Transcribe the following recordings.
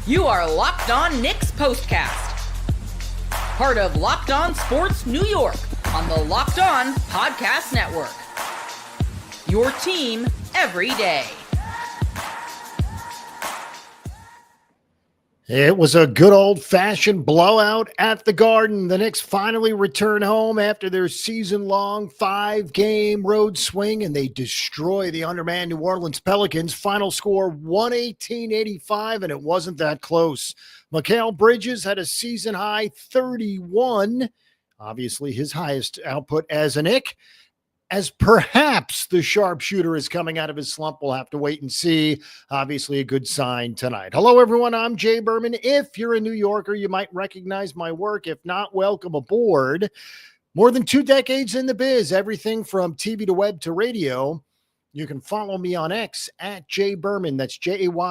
You are Locked On Knicks Postcast, part of Locked On Sports New York on the Locked On Podcast Network. Your team every day. It was a good old-fashioned blowout at the Garden. The Knicks finally return home after their season-long 5-game road swing, and they destroy the undermanned New Orleans Pelicans. Final score 118-85, and it wasn't that close. Mikal Bridges had a season-high 31, obviously his highest output as a Knick. As perhaps the sharpshooter is coming out of his slump, we'll have to wait and see. Obviously, a good sign tonight. Hello, everyone. I'm Jay Berman. If you're a New Yorker, you might recognize my work. If not, welcome aboard. More than 2 decades in the biz, everything from TV to web to radio. You can follow me on X at Jay Berman. That's Jayberman.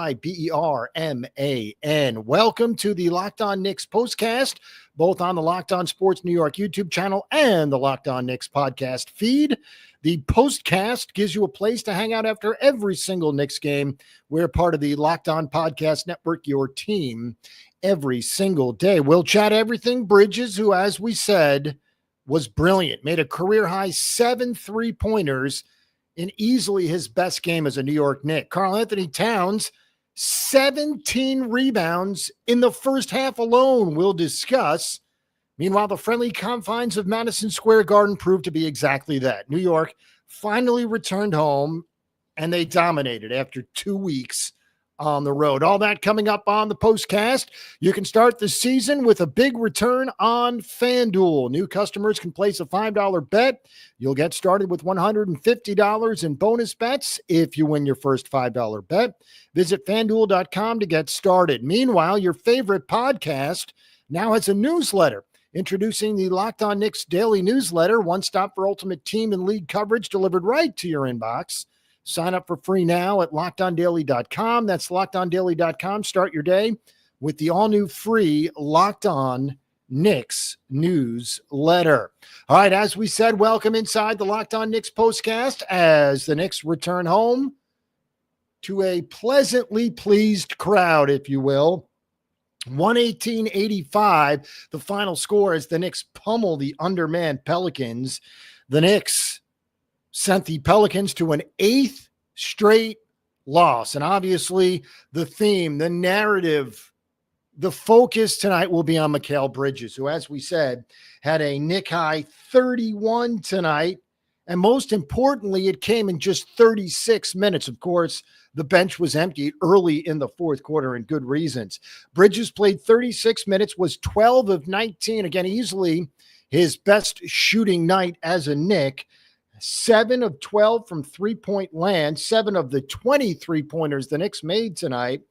Welcome to the Locked On Knicks Postcast, both on the Locked On Sports New York YouTube channel and the Locked On Knicks podcast feed. The Postcast gives you a place to hang out after every single Knicks game. We're part of the Locked On Podcast Network, your team every single day. We'll chat everything Bridges, who, as we said, was brilliant. Made a career-high 7 3-pointers in easily his best game as a New York Knick. Karl-Anthony Towns, 17 rebounds in the first half alone, we'll discuss. Meanwhile, the friendly confines of Madison Square Garden proved to be exactly that. New York finally returned home, and they dominated after 2 weeks on the road. All that coming up on the Postcast. You can start the season with a big return on FanDuel. New customers can place a $5 bet. You'll get started with $150 in bonus bets if you win your first $5 bet. Visit FanDuel.com to get started. Meanwhile, your favorite podcast now has a newsletter. Introducing the Locked On Knicks Daily Newsletter, one stop for ultimate team and league coverage delivered right to your inbox. Sign up for free now at LockedOnDaily.com. That's LockedOnDaily.com. Start your day with the all-new free Locked On Knicks newsletter. All right, as we said, welcome inside the Locked On Knicks Postcast as the Knicks return home to a pleasantly pleased crowd, if you will. 118-85, the final score as the Knicks pummel the undermanned Pelicans. The Knicks sent the Pelicans to an 8th straight loss. And obviously the theme, the narrative, the focus tonight will be on Mikal Bridges, who, as we said, had a Knick high 31 tonight. And most importantly, it came in just 36 minutes. Of course, the bench was emptied early in the fourth quarter, and good reasons. Bridges played 36 minutes, was 12 of 19. Again, easily his best shooting night as a Knick. 7 of 12 from three-point land, 7 of the 20 3-pointers the Knicks made tonight.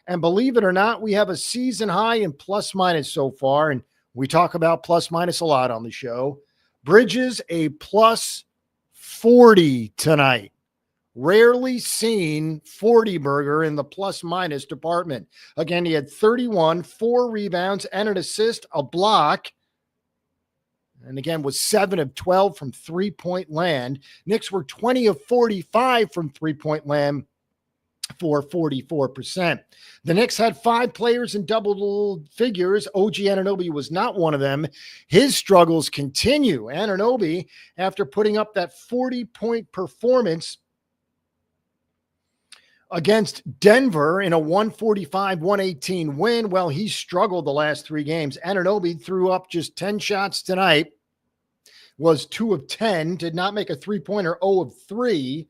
And believe it or not, we have a season high in plus-minus so far, and we talk about plus-minus a lot on the show. Bridges, a plus 40 tonight. Rarely seen 40 burger in the plus-minus department. Again, he had 31, 4 rebounds, and an assist, a block. And again, was 7 of 12 from three-point land. Knicks were 20 of 45 from three-point land for 44%. The Knicks had 5 players in double figures. OG Anunoby was not one of them. His struggles continue. Anunoby, after putting up that 40-point performance against Denver in a 145-118 win, well, he struggled the last 3 games. Anunoby threw up just 10 shots tonight. Was 2 of 10, did not make a 3-pointer, 0 of 3.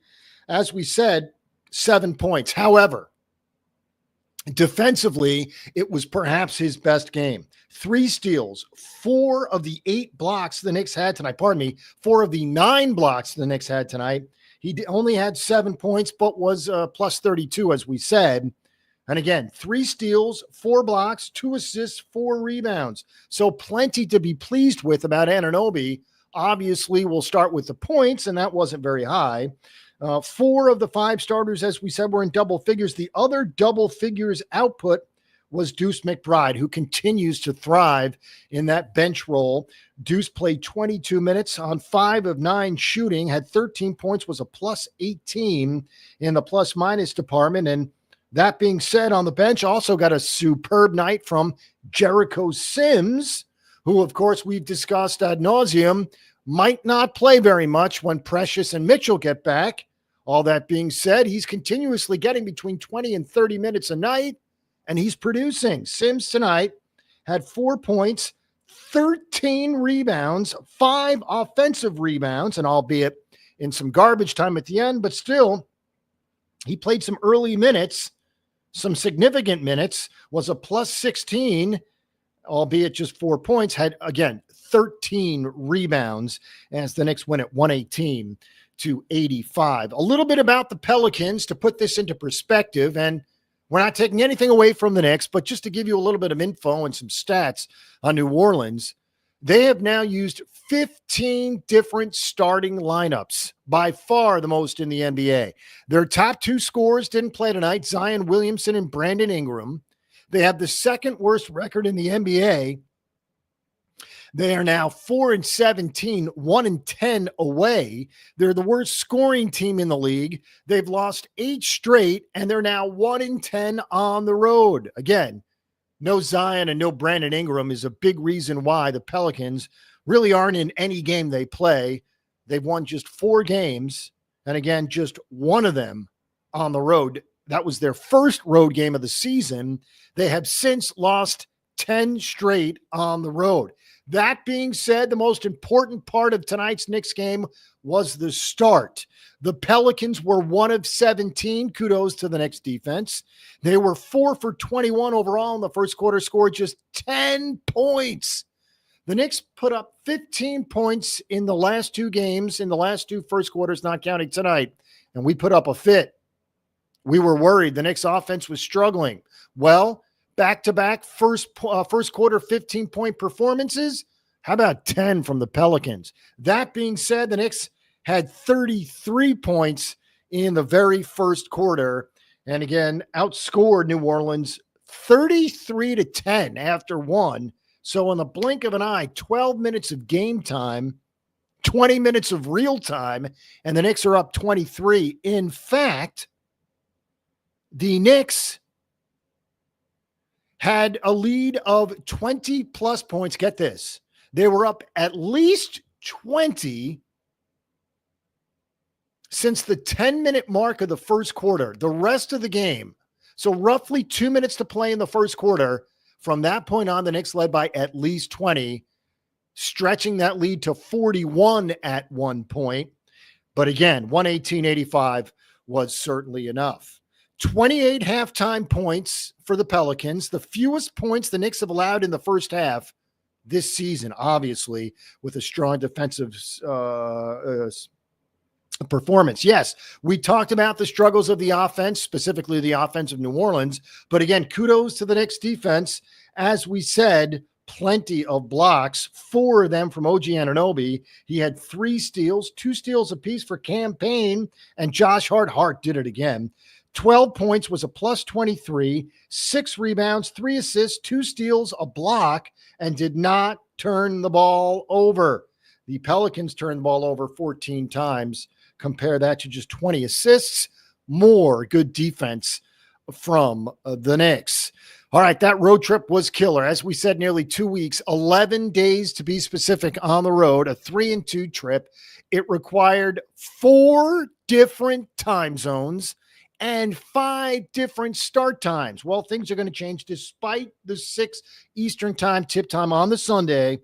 As we said, 7 points. However, defensively, it was perhaps his best game. 3 steals, 4 of the 8 blocks the Knicks had tonight. 4 of the 9 blocks the Knicks had tonight. He only had 7 points, but was plus 32, as we said. And again, 3 steals, 4 blocks, 2 assists, 4 rebounds. So plenty to be pleased with about Anunoby. Obviously, we'll start with the points, and that wasn't very high. 4 of the 5 starters, as we said, were in double figures. The other double figures output was Deuce McBride, who continues to thrive in that bench role. Deuce played 22 minutes on 5 of 9 shooting, had 13 points, was a plus 18 in the plus-minus department, and That being said, on the bench, also got a superb night from Jericho Sims, who, of course, we've discussed ad nauseum, might not play very much when Precious and Mitchell get back. All that being said, he's continuously getting between 20 and 30 minutes a night, and he's producing. Sims tonight had 4 points, 13 rebounds, 5 offensive rebounds, and albeit in some garbage time at the end, but still, he played some early minutes, some significant minutes, was a plus 16, albeit just 4 points, had, again, 13 rebounds as the Knicks win at 118-85. A little bit about the Pelicans to put this into perspective, and we're not taking anything away from the Knicks, but just to give you a little bit of info and some stats on New Orleans, they have now used 15 different starting lineups, by far the most in the NBA. Their top 2 scorers didn't play tonight, Zion Williamson and Brandon Ingram. They have the second worst record in the NBA. They are now 4-17, 1-10 away. They're the worst scoring team in the league. They've lost 8 straight, and they're now 1-10 on the road. Again, no Zion and no Brandon Ingram is a big reason why the Pelicans really aren't in any game they play. They've won just 4 games, and again, just one of them on the road. That was their first road game of the season. They have since lost 10 straight on the road. That being said, the most important part of tonight's Knicks game was the start. The Pelicans were 1 of 17. Kudos to the Knicks defense. They were 4 for 21 overall in the first quarter, scored just 10 points. The Knicks put up 15 points in the last 2 games, in the last 2 first quarters, not counting tonight, and we put up a fit. We were worried the Knicks offense was struggling. Well, back-to-back first quarter 15-point performances. How about 10 from the Pelicans? That being said, the Knicks had 33 points in the very first quarter, and again, outscored New Orleans 33-10 after 1. So in the blink of an eye, 12 minutes of game time, 20 minutes of real time, and the Knicks are up 23. In fact, the Knicks had a lead of 20-plus points. Get this. They were up at least 20 since the 10-minute mark of the first quarter. The rest of the game, so roughly 2 minutes to play in the first quarter. From that point on, the Knicks led by at least 20, stretching that lead to 41 at one point. But again, 118-85 was certainly enough. 28 halftime points for the Pelicans, the fewest points the Knicks have allowed in the first half this season, obviously, with a strong defensive performance. Yes, we talked about the struggles of the offense, specifically the offense of New Orleans, but again, kudos to the Knicks defense. As we said, plenty of blocks, 4 of them from OG Anunoby. He had 3 steals, 2 steals apiece for Cam Payne, and Josh Hart. Hart did it again. 12 points, was a plus 23, 6 rebounds, 3 assists, 2 steals, a block, and did not turn the ball over. The Pelicans turned the ball over 14 times. Compare that to just 20 assists. More good defense from the Knicks. All right, that road trip was killer. As we said, nearly 2 weeks, 11 days to be specific on the road, a 3-2 trip. It required 4 different time zones and 5 different start times. Well, things are going to change despite the 6 Eastern time tip time on the Sunday.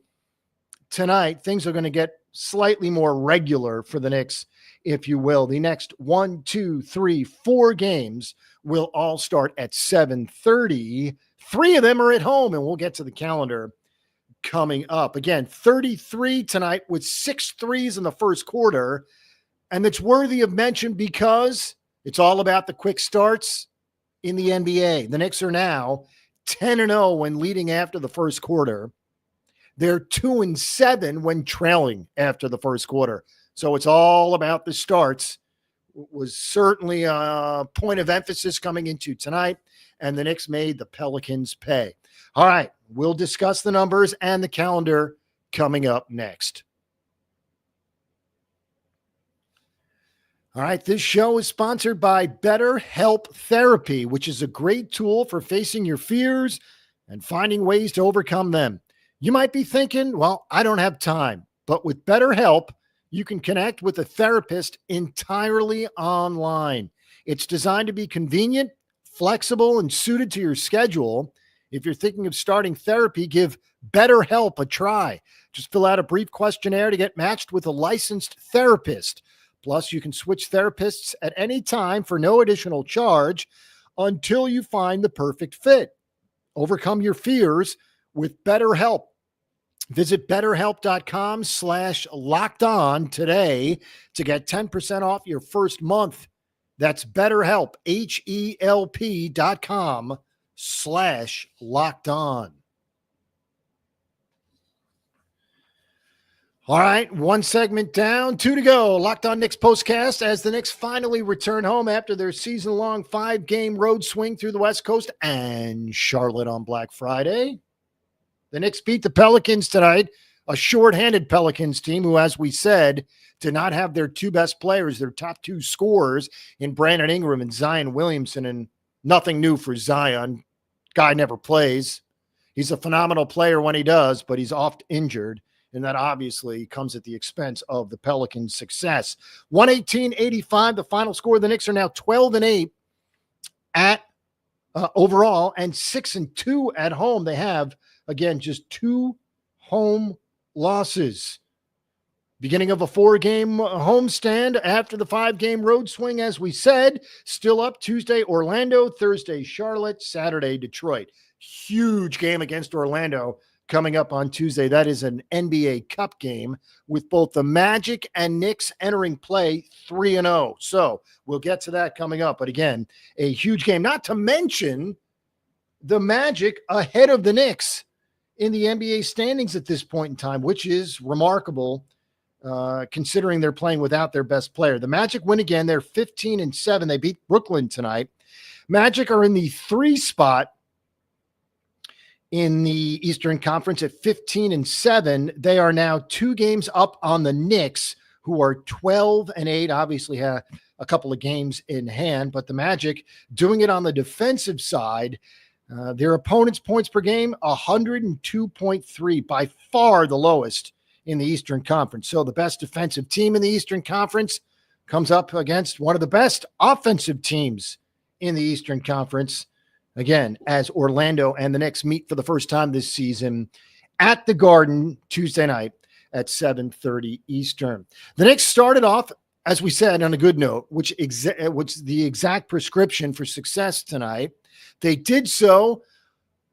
Tonight, things are going to get slightly more regular for the Knicks, if you will. The next 1, 2, 3, 4 games will all start at 7:30. 3 of them are at home, and we'll get to the calendar coming up. Again, 33 tonight with 6 threes in the first quarter, and it's worthy of mention because it's all about the quick starts in the NBA. The Knicks are now 10-0 when leading after the first quarter. They're 2-7 when trailing after the first quarter. So it's all about the starts. It was certainly a point of emphasis coming into tonight, and the Knicks made the Pelicans pay. All right, we'll discuss the numbers and the calendar coming up next. All right, this show is sponsored by BetterHelp Therapy, which is a great tool for facing your fears and finding ways to overcome them. You might be thinking, well, I don't have time, but with BetterHelp, you can connect with a therapist entirely online. It's designed to be convenient, flexible, and suited to your schedule. If you're thinking of starting therapy, give BetterHelp a try. Just fill out a brief questionnaire to get matched with a licensed therapist. Plus, you can switch therapists at any time for no additional charge until you find the perfect fit. Overcome your fears with BetterHelp. Visit BetterHelp.com/lockedon today to get 10% off your first month. That's BetterHelp, HELP.com/lockedon. All right, one segment down, two to go. Locked On Knicks postcast as the Knicks finally return home after their season-long 5-game road swing through the West Coast and Charlotte on Black Friday. The Knicks beat the Pelicans tonight, a shorthanded Pelicans team who, as we said, did not have their two best players, their top two scorers in Brandon Ingram and Zion Williamson, and nothing new for Zion. Guy never plays. He's a phenomenal player when he does, but he's oft injured. And that obviously comes at the expense of the Pelicans' success. 118-85, the final score. The Knicks are now 12-8 at overall and 6-2 at home. They have, again, just 2 home losses. Beginning of a 4-game homestand after the 5-game road swing, as we said. Still up Tuesday, Orlando, Thursday, Charlotte, Saturday, Detroit. Huge game against Orlando coming up on Tuesday. That is an NBA Cup game with both the Magic and Knicks entering play 3-0. So we'll get to that coming up. But again, a huge game, not to mention the Magic ahead of the Knicks in the NBA standings at this point in time, which is remarkable considering they're playing without their best player. The Magic win again. They're 15-7. They beat Brooklyn tonight. Magic are in the 3 spot in the Eastern Conference at 15-7. They are now 2 games up on the Knicks, who are 12-8, obviously have a couple of games in hand, but the Magic doing it on the defensive side. Their opponent's points per game, 102.3, by far the lowest in the Eastern Conference. So the best defensive team in the Eastern Conference comes up against one of the best offensive teams in the Eastern Conference. Again, as Orlando and the Knicks meet for the first time this season at the Garden Tuesday night at 7:30 Eastern. The Knicks started off, as we said, on a good note, which the exact prescription for success tonight. They did so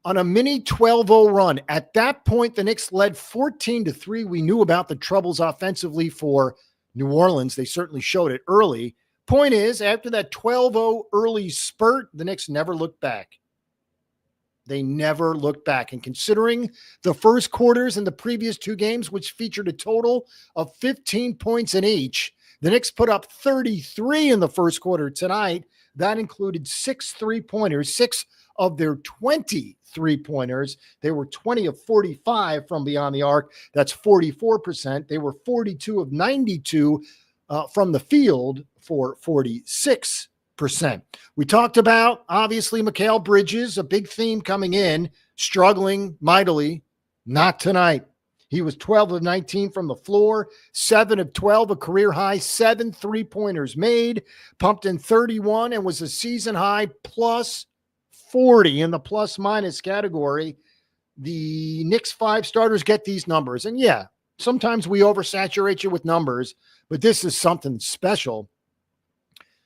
on a mini 12-0 run. At that point, the Knicks led 14-3. We knew about the troubles offensively for New Orleans. They certainly showed it early. Point is, after that 12-0 early spurt, the Knicks never looked back. They never looked back. And considering the first quarters in the previous 2 games, which featured a total of 15 points in each, the Knicks put up 33 in the first quarter tonight. That included 6 3-pointers, 6 of their 20 3-pointers. They were 20 of 45 from beyond the arc. That's 44%. They were 42 of 92 from the field for 46%. We talked about, obviously, Mikal Bridges, a big theme coming in, struggling mightily. Not tonight. He was 12 of 19 from the floor, 7 of 12, a career high, 7 3-pointers made, pumped in 31, and was a season high plus 40 in the plus-minus category. The Knicks 5 starters get these numbers. And yeah, sometimes we oversaturate you with numbers, but this is something special.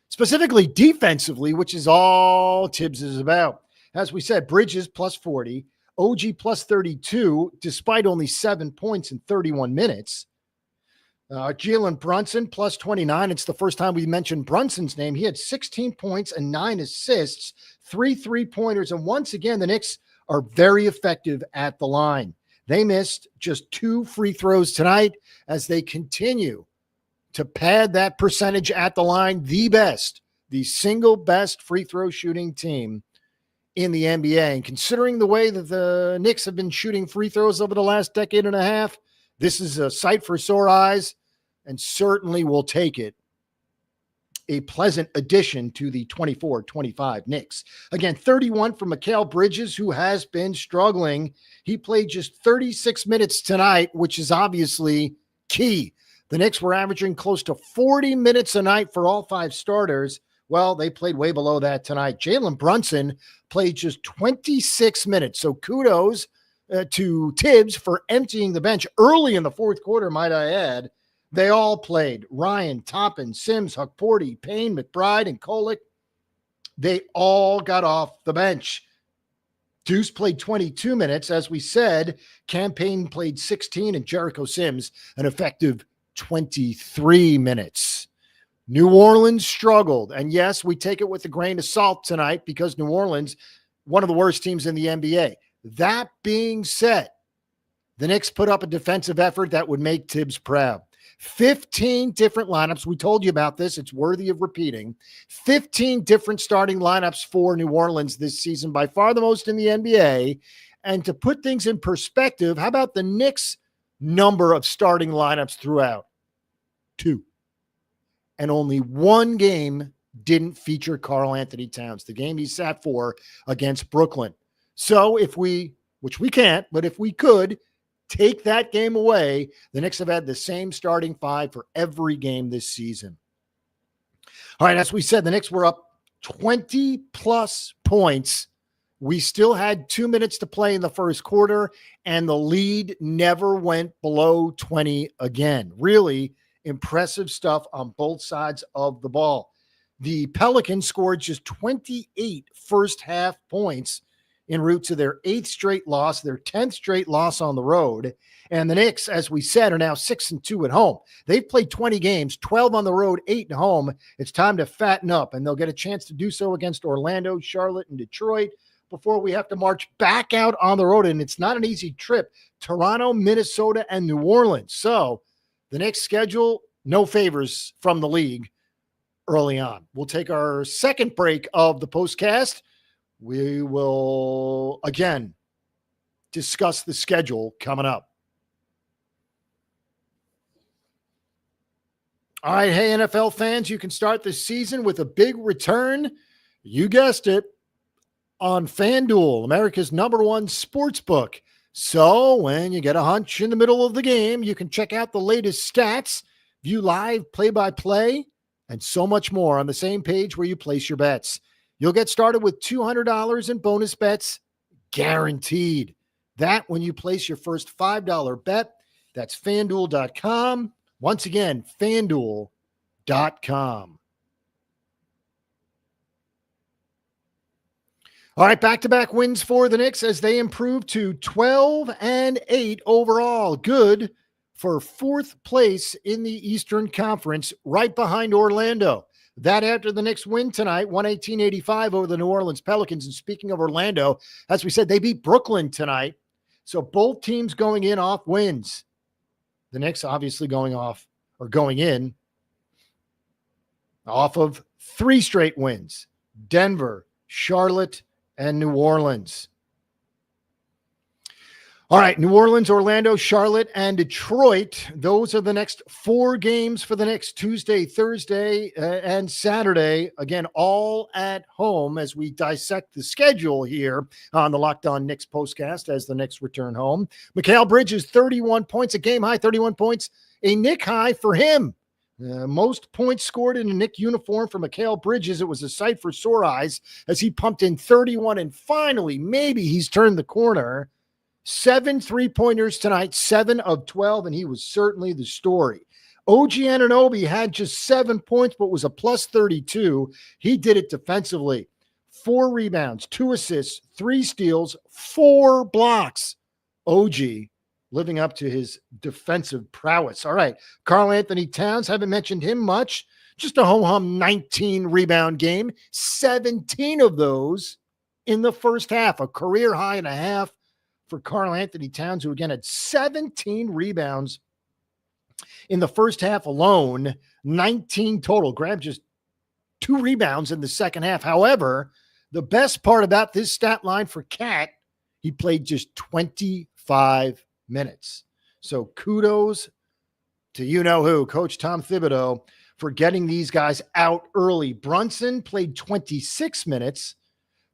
Specifically defensively, which is all Tibbs is about. As we said, Bridges plus 40, OG plus 32, despite only 7 points in 31 minutes. Jalen Brunson plus 29. It's the first time we mentioned Brunson's name. He had 16 points and 9 assists, 3 3-pointers. And once again, the Knicks are very effective at the line. They missed just 2 free throws tonight as they continue to pad that percentage at the line. The single best free throw shooting team in the NBA. And considering the way that the Knicks have been shooting free throws over the last decade and a half, this is a sight for sore eyes and certainly will take it a pleasant addition to the 24-25 Knicks. Again, 31 from Mikal Bridges, who has been struggling. He played just 36 minutes tonight, which is obviously key. The Knicks were averaging close to 40 minutes a night for all 5 starters. Well, they played way below that tonight. Jalen Brunson played just 26 minutes. So kudos to Tibbs for emptying the bench early in the fourth quarter, might I add. They all played. Ryan, Toppin, Sims, Huckporty, Payne, McBride, and Kolick. They all got off the bench. Deuce played 22 minutes. As we said, Campaign played 16, and Jericho Sims an effective 23 minutes. New Orleans struggled. And yes, we take it with a grain of salt tonight because New Orleans, one of the worst teams in the NBA. That being said, the Knicks put up a defensive effort that would make Tibbs proud. 15 different lineups. We told you about this. It's worthy of repeating. 15 different starting lineups for New Orleans this season, by far the most in the NBA. And to put things in perspective, how about the Knicks' number of starting lineups throughout? 2. And only one game didn't feature Karl Anthony Towns, the game he sat for against Brooklyn. So if we, which we can't, but if we could, take that game away, the Knicks have had the same starting 5 for every game this season. All right, as we said, the Knicks were up 20-plus points. We still had 2 minutes to play in the first quarter, and the lead never went below 20 again. Really impressive stuff on both sides of the ball. The Pelicans scored just 28 first-half points en route to their 8th straight loss, their 10th straight loss on the road. And the Knicks, as we said, are now 6-2 at home. They've played 20 games, 12 on the road, 8 at home. It's time to fatten up, and they'll get a chance to do so against Orlando, Charlotte, and Detroit before we have to march back out on the road. And it's not an easy trip. Toronto, Minnesota, and New Orleans. So the Knicks schedule, no favors from the league early on. We'll take our second break of the postcast. We will, again, discuss the schedule coming up. All right, hey, NFL fans, you can start the season with a big return. You guessed it, on FanDuel, America's #1 sports book. So when you get a hunch in the middle of the game, you can check out the latest stats, view live play-by-play, and so much more on the same page where you place your bets. You'll get started with $200 in bonus bets, guaranteed. That when you place your first $5 bet. That's FanDuel.com. Once again, FanDuel.com. All right, back-to-back wins for the Knicks as they improve to 12-8 overall. Good for 4th place in the Eastern Conference, right behind Orlando. That after the Knicks win tonight, 118-85 over the New Orleans Pelicans. And speaking of Orlando, as we said, they beat Brooklyn tonight. So both teams going in off wins. The Knicks obviously going in off of 3 straight wins. Denver, Charlotte, and New Orleans. All right, New Orleans, Orlando, Charlotte, and Detroit. Those are the next 4 games for the Knicks, Tuesday, Thursday, and Saturday. Again, all at home as we dissect the schedule here on the Locked On Knicks postcast as the Knicks return home. Mikal Bridges, 31 points, a game high, 31 points, a Knick high for him. Most points scored in a Knick uniform for Mikal Bridges. It was a sight for sore eyes as he pumped in 31, and finally, maybe he's turned the corner. 7 3-pointers tonight, 7 of 12, and he was certainly the story. OG Anunoby had just 7 points, but was a plus 32. He did it defensively. 4 rebounds, 2 assists, 3 steals, 4 blocks. OG living up to his defensive prowess. All right, Karl Anthony Towns, haven't mentioned him much. Just a ho-hum 19 rebound game, 17 of those in the first half, a career high and a half for Karl Anthony Towns, who again had 17 rebounds in the first half alone, 19 total. Grabbed just 2 rebounds in the second half. However, the best part about this stat line for Cat, he played just 25 minutes. So kudos to you-know-who, Coach Tom Thibodeau, for getting these guys out early. Brunson played 26 minutes.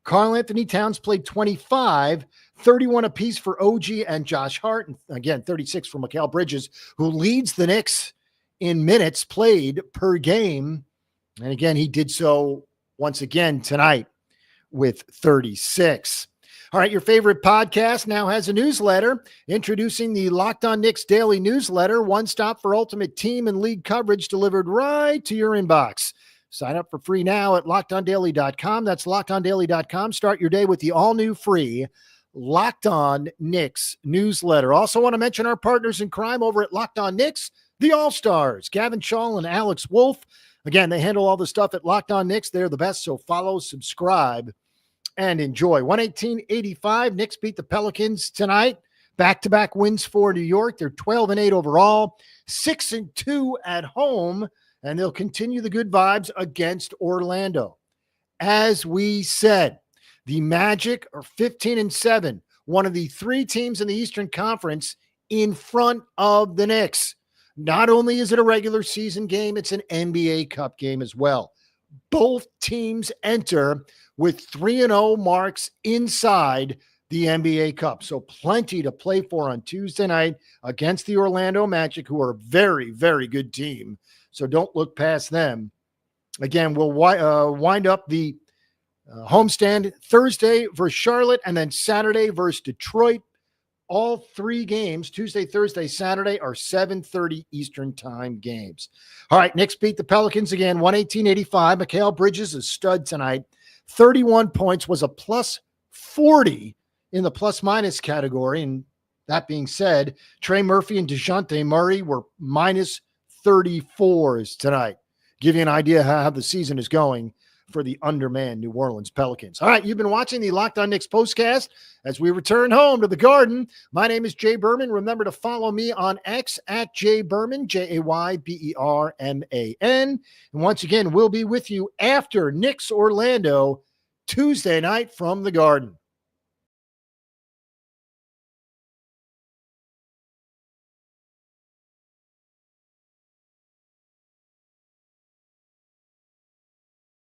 Karl Anthony Towns played 25, 31 apiece for OG and Josh Hart. And again, 36 for Mikal Bridges, who leads the Knicks in minutes played per game. And again, he did so once again tonight with 36. All right, your favorite podcast now has a newsletter. Introducing the Locked On Knicks Daily Newsletter, one stop for ultimate team and league coverage delivered right to your inbox. Sign up for free now at LockedOnDaily.com. That's LockedOnDaily.com. Start your day with the all-new free Locked On Knicks newsletter. Also want to mention our partners in crime over at Locked On Knicks, the All-Stars, Gavin Shaw and Alex Wolf. Again, they handle all the stuff at Locked On Knicks. They're the best, so follow, subscribe, and enjoy. 118-85, Knicks beat the Pelicans tonight. Back-to-back wins for New York. They're 12-8 overall, 6-2 at home, and they'll continue the good vibes against Orlando. As we said, the Magic are 15-7, one of the three teams in the Eastern Conference in front of the Knicks. Not only is it a regular season game, it's an NBA Cup game as well. Both teams enter with 3-0 marks inside the NBA Cup. So plenty to play for on Tuesday night against the Orlando Magic, who are a very, very good team. So don't look past them. Again, we'll wind up the homestand Thursday versus Charlotte and then Saturday versus Detroit. All three games, Tuesday, Thursday, Saturday, are 7:30 Eastern time games. All right, Knicks beat the Pelicans again, 118-85. Mikal Bridges, a stud tonight. 31 points, was a plus 40 in the plus-minus category. And that being said, Trey Murphy and DeJounte Murray were minus 34s tonight. Give you an idea how the season is going for the undermanned New Orleans Pelicans. All right, you've been watching the Locked On Knicks postcast as we return home to the Garden. My name is Jay Berman. Remember to follow me on X at Jay Berman, Jayberman. And once again, we'll be with you after Knicks Orlando Tuesday night from the Garden.